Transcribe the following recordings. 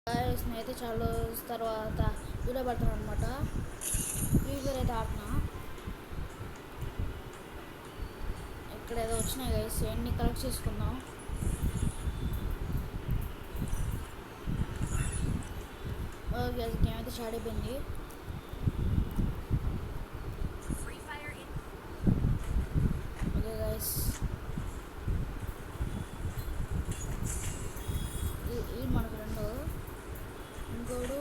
నేనైతే చాలా రోజుల తర్వాత వీడియో పెడతాను అనమాట. ఫ్రీ ఫైర్ అయితే ఆడుతున్నా. ఇక్కడ ఏదో వచ్చినాయి గైస్, ఎన్ని కలెక్ట్ చేసుకుందాం. ఓకే, గేమ్ అయితే స్టార్ట్ అయిపోయింది. ఓకే గైస్, ఈ మన ఫ్రెండ్, ఇంకోడు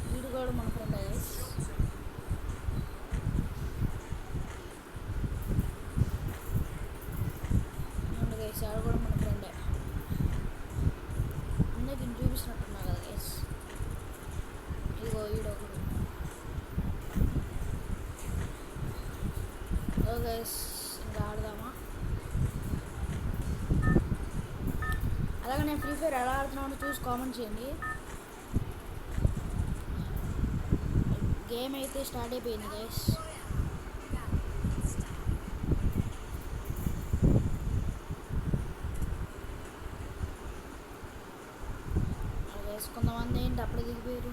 వీడు కూడా మన ఫ్రెండ్ గైస్. గైస్ ఆడు కూడా మన ఫ్రెండే. అందరికి చూపిస్తున్నట్టున్నా కదా గైస్. ఇదిగో వీడొకడు. ఓ గైస్, ఇంకా ఆడదామా? అలాగే నేను ఫ్రీ ఫైర్ ఎలా ఆడుతున్నామో చూసి కామెంట్ చేయండి. గేమ్ అయితే స్టార్ట్ అయిపోయింది గైస్. కొంతమంది ఏంటి అప్పుడే దిగిపోయారు.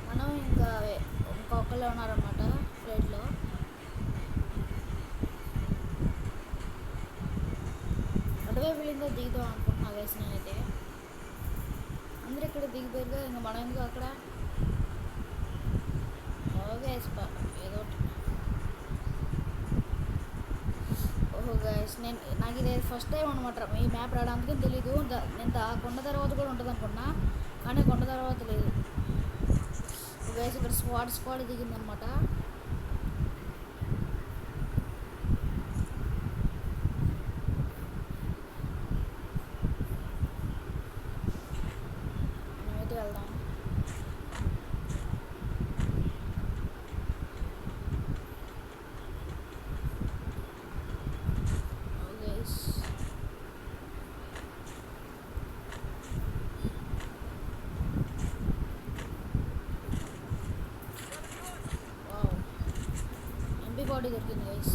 మనం ఇంకొకళ్ళు ఉన్నారన్నమాట ఫ్లైట్లో. అటువైపు వెళ్ళిందో దిగుదాం అనుకుంటున్నా గైస్. నేనైతే అందరు ఇక్కడ దిగిపోయారుగా, ఇంకా మనం ఎందుకు అక్కడ. ఓకే ఏదో ఓహో గైస్, నాకు ఇది ఫస్ట్ టైం అనమాట ఈ మ్యాప్ రావడానికి. తెలీదు, నేను కొండ తర్వాత కూడా ఉంటుంది అనుకున్నా, కానీ కొండ తర్వాత లేదు గైస్. ఇక్కడ స్క్వాడ్ దిగిందనమాట. మేమైతే వెళ్దాం. బాడీ దొరికింది గైస్.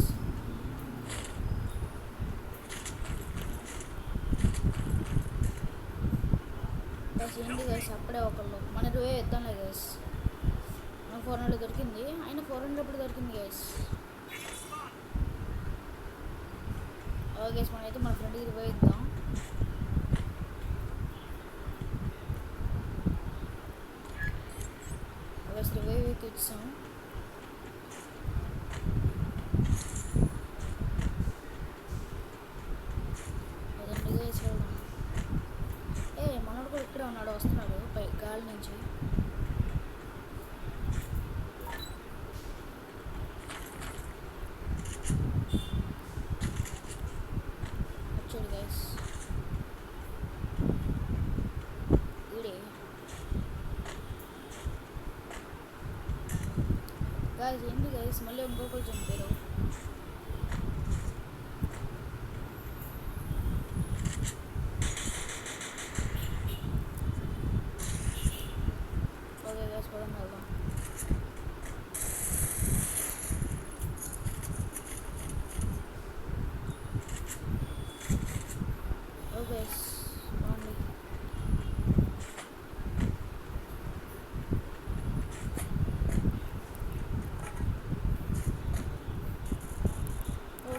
ఏంటి గైస్, అప్పుడే ఒకళ్ళు మన 20 ఇద్దాంలే గైస్. మన 400 దొరికింది, అయినా 400 ఎప్పుడు దొరికింది గైస్. గైస్ మనమైతే మన ఫ్రెండ్కి 20 ఇద్దాం. గైస్ 20 ఇచ్చాం. మనోడు కూడా ఇక్కడే ఉన్నాడు, వస్తున్నాడు పై గాలి నుంచి. వచ్చాడు గైస్ వీడే. గైస్ ఏంటి గైస్, మళ్ళీ ఇంకొకరు చంపారు.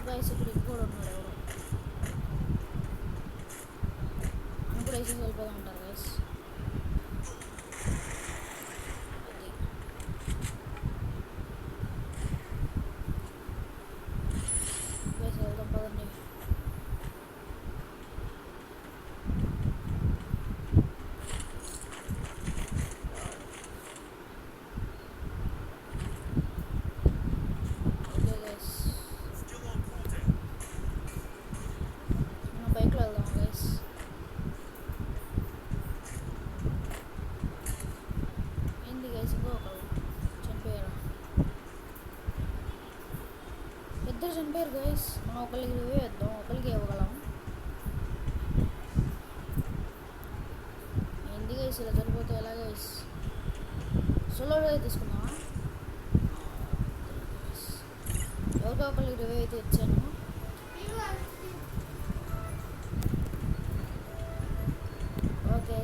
గైస్ ఇక్కడ ఇంకోడు ఉన్నాడు ఎవరు అని కూడా వేసేసి వెళ్ళిపోతూ ఉంటారు గైస్. గైస్ వెళ్దాం పదండి. బైక్లో వెళ్దాం గైస్. ఏంది గైస్, ఇంకొకరు చనిపోయారు. ఇద్దరు చనిపోయారు గైస్. మనం ఒకరికి 20 వేద్దాం, ఒకరికి ఇవ్వగలం. ఏంది గైస్ ఇలా జరిగిపోతే ఎలా గైస్. సోలో తీసుకుందామా? ఎవరికో ఒకరికి రివ్యూ అయితే ఇచ్చాను. ఓకే,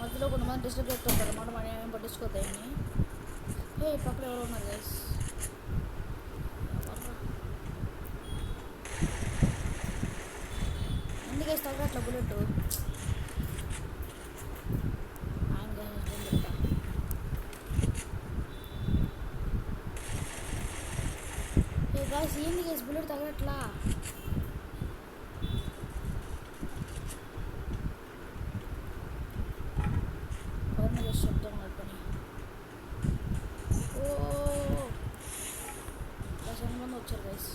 మధ్యలో కొంతమంది డిస్టర్బ్ చేస్తుంటారు అన్నమాట, మనం ఏమేమి పట్టించుకోతాయని. పక్కన ఎవరు ఉన్నారు గైస్? ఎందుకు వేసి తగ్గట్ల బుల్లెట్ గాయస్, ఏంది గైస్ బుల్లెట్ తగ్గట్లా? శబ్దం పని. ఎంతమంది వచ్చారు గైస్?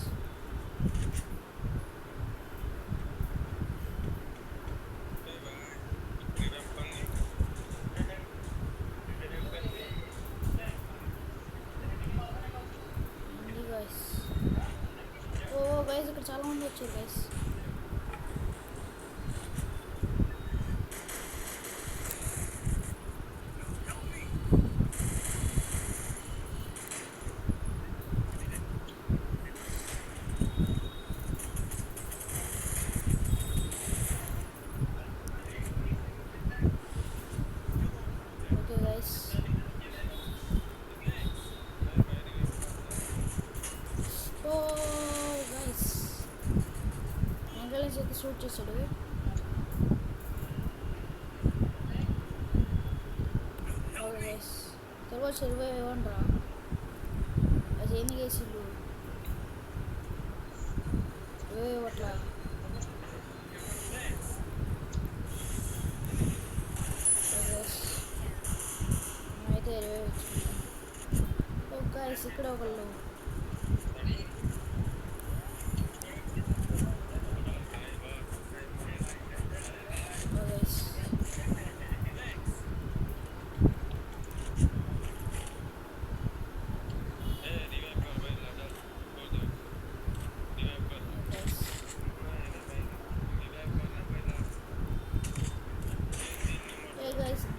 గైస్ ఇక్కడ చాలా మంది వచ్చారు guys. Okay guys, guys angles అయితే షూట్ చేశాడు. గైస్ తర్వాత సర్వే ఇవ్వండిరా. అది ఎన్ని కేసులు ఇవ్వట్లా. అయితే గైస్ ఇక్కడ ఒకళ్ళు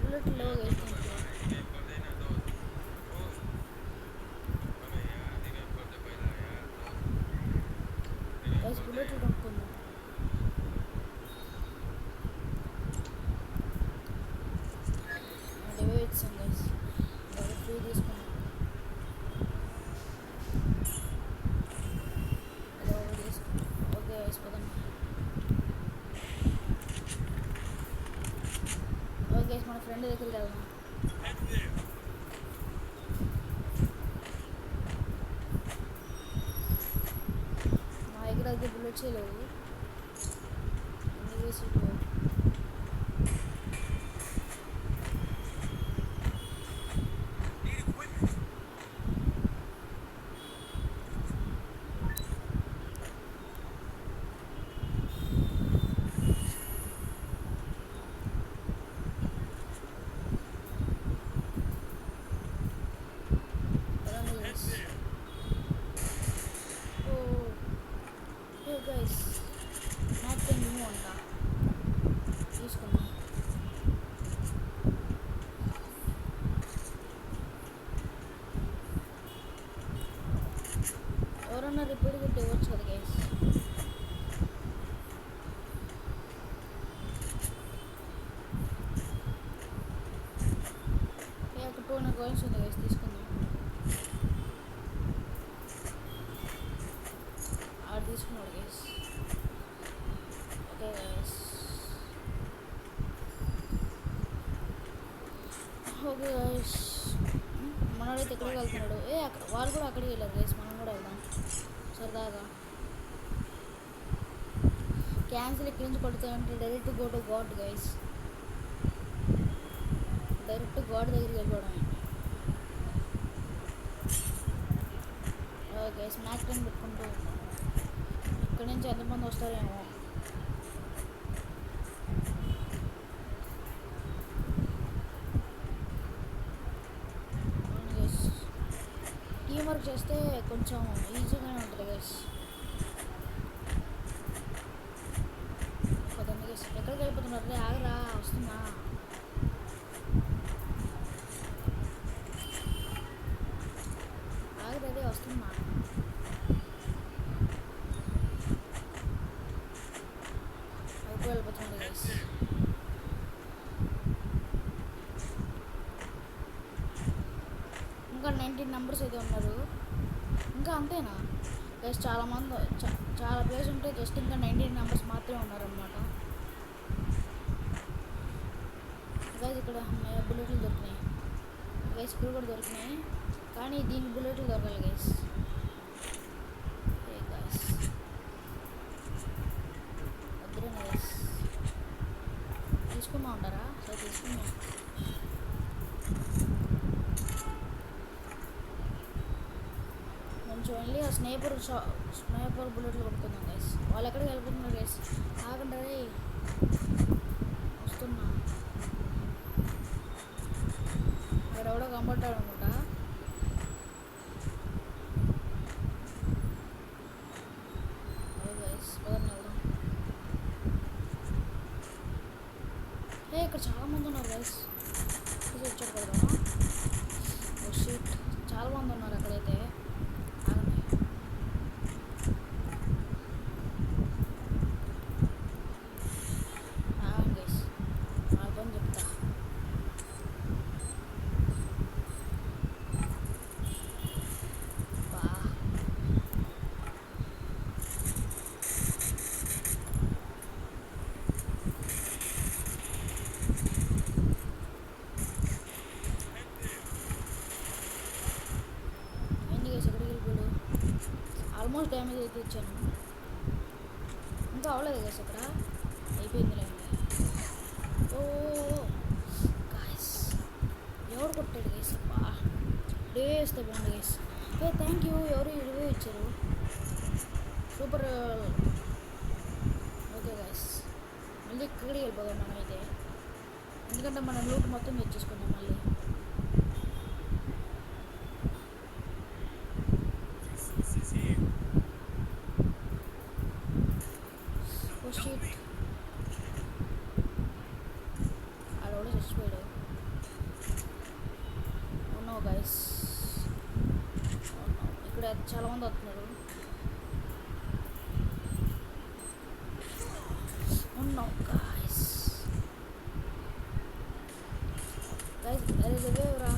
బుల్లెట్ లో బుల్లెట్లు కొనుక్కుందాం. రివ్యూ ఇచ్చాం గైస్, ఫ్రీ తీసుకున్నాం. ఓకే వేసుకోదాం. ఓకే మన ఫ్రెండ్ దగ్గరికి వెళ్దాం. మా దగ్గర అయితే బుల్లెట్స్ లేవు. ఎన్ని వేసి గైస్ మ్యాచ్ న్యూ అంట తీసుకున్నాం. ఎవరన్నా రిపీట్ గిట్ ఇవ్వచ్చు కదా గైస్. అక్కడ 200 కాయిన్స్ ఉంది గైస్, తీసుకుందాం. ఆడు తీసుకున్నాడు guys. Okay guys, okay guys మనోడైతే ఎక్కడికి వెళ్తున్నాడు? వాళ్ళు కూడా అక్కడికి వెళ్ళారు గైస్, మనం కూడా వెళ్దాం సరదాగా. క్యాన్సిల్ ఇక్కడి నుంచి కొడుతాయంటే direct go to god guys, direct god దగ్గరికి వెళ్ళిపోవడమే. గైస్ మ్యాచ్ టైం పెట్టుకుంటూ ఇక్కడి నుంచి ఎంతమంది వస్తారేమో. టీం వర్క్ చేస్తే కొంచెం ఈజీగానే ఉంటుంది గైస్. కొద్దిగా గైస్ ఎక్కడికి వెళ్ళిపోతున్నారు? ఆగరా, వస్తున్నా. ఇంకా 19 మెంబర్స్ అయితే ఉన్నారు. ఇంకా అంతేనా గైస్? చాలామంది చాలా ప్లేస్ ఉంటే జస్ట్ ఇంకా 19 మెంబర్స్ మాత్రమే ఉన్నారనమాట. గైస్ ఇక్కడ బుల్లెట్లు దొరికినాయి గైస్, ఇక్కడ కూడా దొరికినాయి, కానీ దీనికి బుల్లెట్లు దొరకాలి గైస్. Guys వద్దురేనా guys? తీసుకుందాం ఉంటారా? సరే తీసుకుందాం. కొంచెం వెళ్ళి ఆ స్నైపర్ బుల్లెట్లు కొట్టుకుందాం గైస్. వాళ్ళు ఎక్కడికి వెళ్ళిపోతున్నారు గైస్? ఆగండి రే, వస్తున్నా. అక్కడ ఎవడో కనబడ్డాడు అనుకుంటా. అదే గైస్ పదండి వెళ్దాం. ఇక్కడ చాలామంది ఉన్నారు గైస్. తీసి వచ్చాడు కదా. ఓ షీట్, చాలా మంది ఉన్నారు అక్కడైతే. ఆల్మోస్ట్ డ్యామేజ్ అయితే ఇచ్చాను. ఇంకా అవ్వలేదు గైస్, ఇక్కడ అయిపోయిందిలేండి. ఓ గాయస్, ఎవరు కొట్టాడు గైస్? అబ్బా వేస్తే బాగుంది గైస్. Thank you. ఎవరు రివ్యూ ఇచ్చారు? సూపర్. ఓకే గైస్, మళ్ళీ ఇక్కడికి వెళ్ళిపోదాం మనమైతే, ఎందుకంటే మనం లూట్ మొత్తం తెచ్చేసుకుందాం మళ్ళీ. ఆడ కూడా చచ్చిపోయాడు. ఉన్నావు గైస్, ఇక్కడ చాలా మంది వస్తున్నారు. ఉన్నావు గైస్. గైస్ అదే చదివేవరా?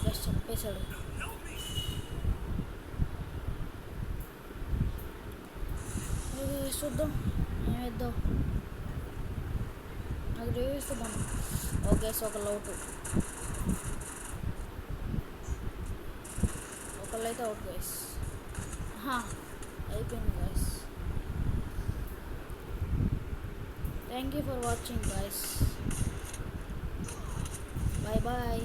గైస్ చంపేశాడు. చూద్దాం ఏమేద్దాం. నాకు రివ్యూ ఇస్తే బాగుంది. ఓకే సో ఒకళ్ళైతే అవుట్ గైస్. అయిపోయింది guys. Thank you for watching guys. Bye bye.